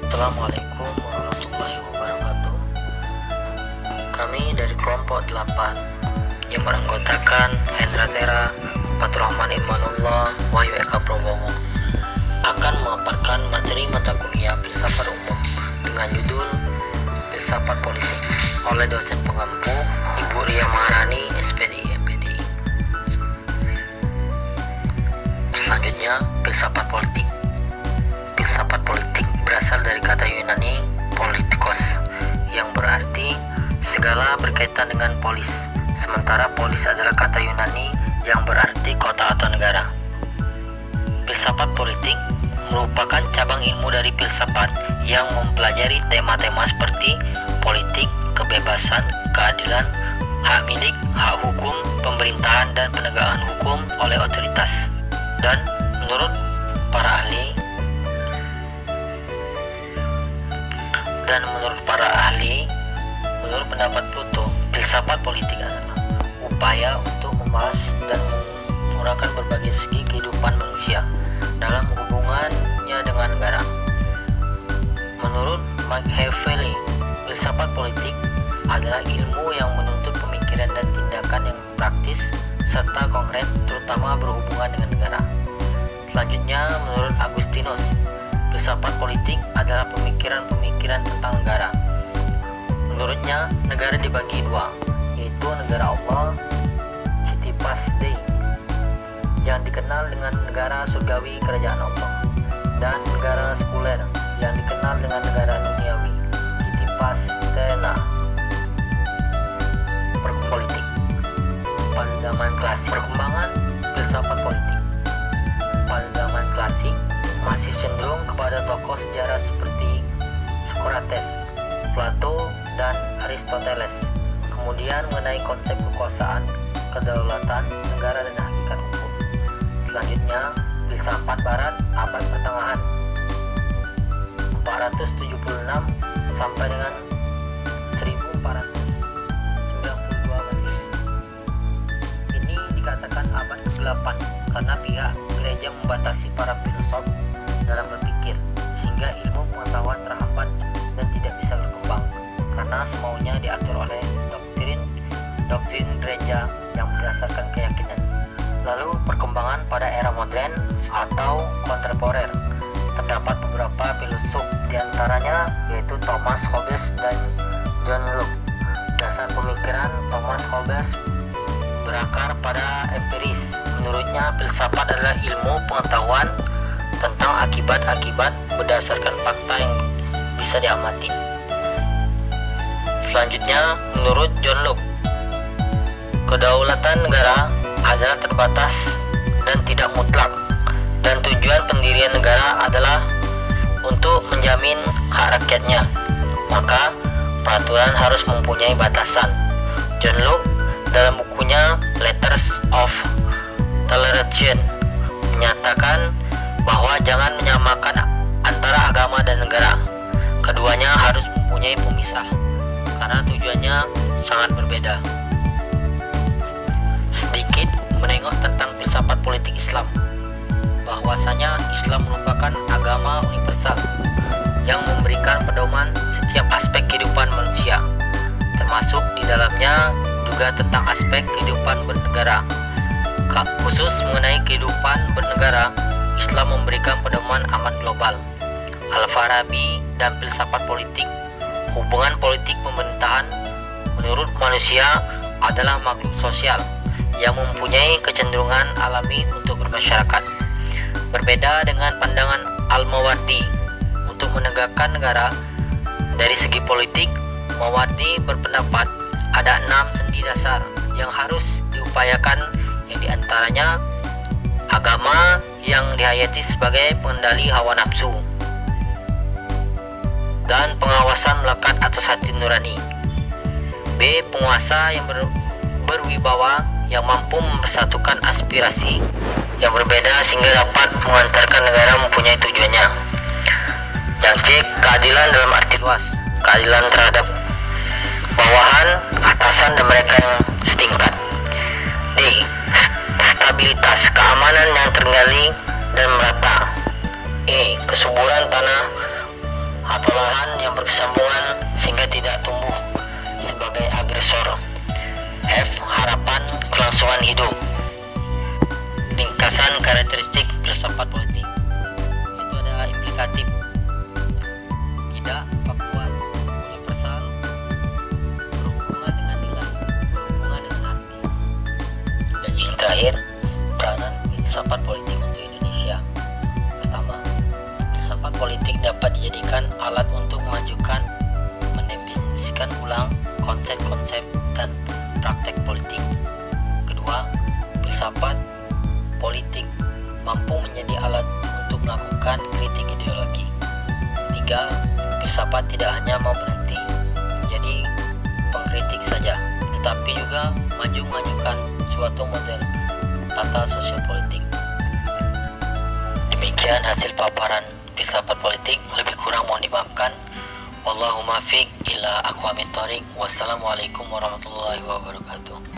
Assalamualaikum warahmatullahi wabarakatuh. Kami dari kelompok 8 yang beranggotakan Hendra Tera, Faturrahman Imanullah, Wahyu Eka Prabowo akan memaparkan materi mata kuliah filsafat umum dengan judul Filsafat Politik oleh dosen pengampu Ibu Ria Maharani, SPD, MPD. Selanjutnya, filsafat politik. Filsafat politik berasal dari kata Yunani politikos yang berarti segala berkaitan dengan polis, sementara polis adalah kata Yunani yang berarti kota atau negara. Filsafat politik merupakan cabang ilmu dari filsafat yang mempelajari tema-tema seperti politik, kebebasan, keadilan, hak milik, hak hukum, pemerintahan, dan penegakan hukum oleh otoritas. Dan menurut para ahli, menurut pendapat Pluto, filsafat politik adalah upaya untuk membahas dan menguraikan berbagai segi kehidupan manusia dalam hubungannya dengan negara. Menurut Machiavelli, filsafat politik adalah ilmu yang menuntut pemikiran dan tindakan yang praktis serta konkret, terutama berhubungan dengan negara. Selanjutnya, menurut Agustinus, filsafat politik adalah pemikiran-pemikiran tentang negara. Menurutnya, negara dibagi dua, yaitu negara Allah, Civitas Dei, yang dikenal dengan negara surgawi kerajaan Allah, dan negara sekuler yang dikenal dengan negara duniawi, Civitas Terrena. Politik. Pada zaman klasik, perkembangan filsafat politik. Pada zaman klasik masih cenderung kepada tokoh sejarah seperti Socrates, Plato, dan Aristoteles. Kemudian mengenai konsep kekuasaan, kedaulatan negara, dan hakikat hukum. Selanjutnya, filsafat barat abad pertengahan 476 sampai dengan 1492 Masehi. Ini dikatakan abad ke-8 karena pihak gereja membatasi para filsuf dalam berpikir, sehingga ilmu pengetahuan terhambat dan tidak bisa berkembang karena semaunya diatur oleh doktrin gereja yang berdasarkan keyakinan. Lalu perkembangan pada era modern atau kontemporer, terdapat beberapa filsuf, diantaranya yaitu Thomas Hobbes dan John Locke. Dasar pemikiran Thomas Hobbes berakar pada empiris. Menurutnya, filsafat adalah ilmu pengetahuan tentang akibat-akibat berdasarkan fakta yang bisa diamati. Selanjutnya, menurut John Locke, kedaulatan negara adalah terbatas dan tidak mutlak, dan tujuan pendirian negara adalah untuk menjamin hak rakyatnya. Maka, peraturan harus mempunyai batasan. John Locke dalam bukunya Letters of Toleration menyatakan bahwa jangan menyamakan antara agama dan negara. Keduanya harus mempunyai pemisah karena tujuannya sangat berbeda. Sedikit menengok tentang filsafat politik Islam. Bahwasanya Islam merupakan agama universal yang memberikan pedoman setiap aspek kehidupan manusia, termasuk di dalamnya juga tentang aspek kehidupan bernegara. Khusus mengenai kehidupan bernegara, Islam memberikan pedoman amat global. Al-Farabi dan filsafat politik, hubungan politik pemerintahan menurut manusia adalah makhluk sosial yang mempunyai kecenderungan alami untuk bermasyarakat. Berbeda dengan pandangan Al-Mawardi untuk menegakkan negara. Dari segi politik, Mawardi berpendapat ada 6 sendi dasar yang harus diupayakan, yang diantaranya agama yang dihayati sebagai pengendali hawa nafsu dan pengawasan melekat atas hati nurani. B. Penguasa yang berwibawa yang mampu mempersatukan aspirasi yang berbeda sehingga dapat mengantarkan negara mempunyai tujuannya. Yang C. Keadilan dalam arti luas, keadilan terhadap bawahan, atasan, dan mereka yang setingkat. D. Stabilitas, keamanan yang tergali dan merata. E. Kesuburan tanah, atau lahan yang bersambungan sehingga tidak tumbuh sebagai agresor. F. Harapan kelangsungan hidup. Ringkasan karakteristik filsafat politik itu ada implikatif, tidak faktual, universal, berhubungan dengan nilai, berhubungan dengan arti. Dan yang terakhir, peranan filsafat politik untuk Indonesia. Pertama, filsafat politik dapat dijadikan alat untuk mengajukan, mendefinisikan ulang konsep-konsep dan praktek politik. Kedua, filsafat politik mampu menjadi alat untuk melakukan kritik ideologi. Tiga, filsafat tidak hanya mau berhenti jadi pengkritik saja, tetapi juga maju mengajukan suatu model tata sosial politik. Demikian hasil paparan filsafat politik, lebih kurang mohon dimaafkan. Wallahumma fiq ila aqwamit thoriq. Wassalamualaikum warahmatullahi wabarakatuh.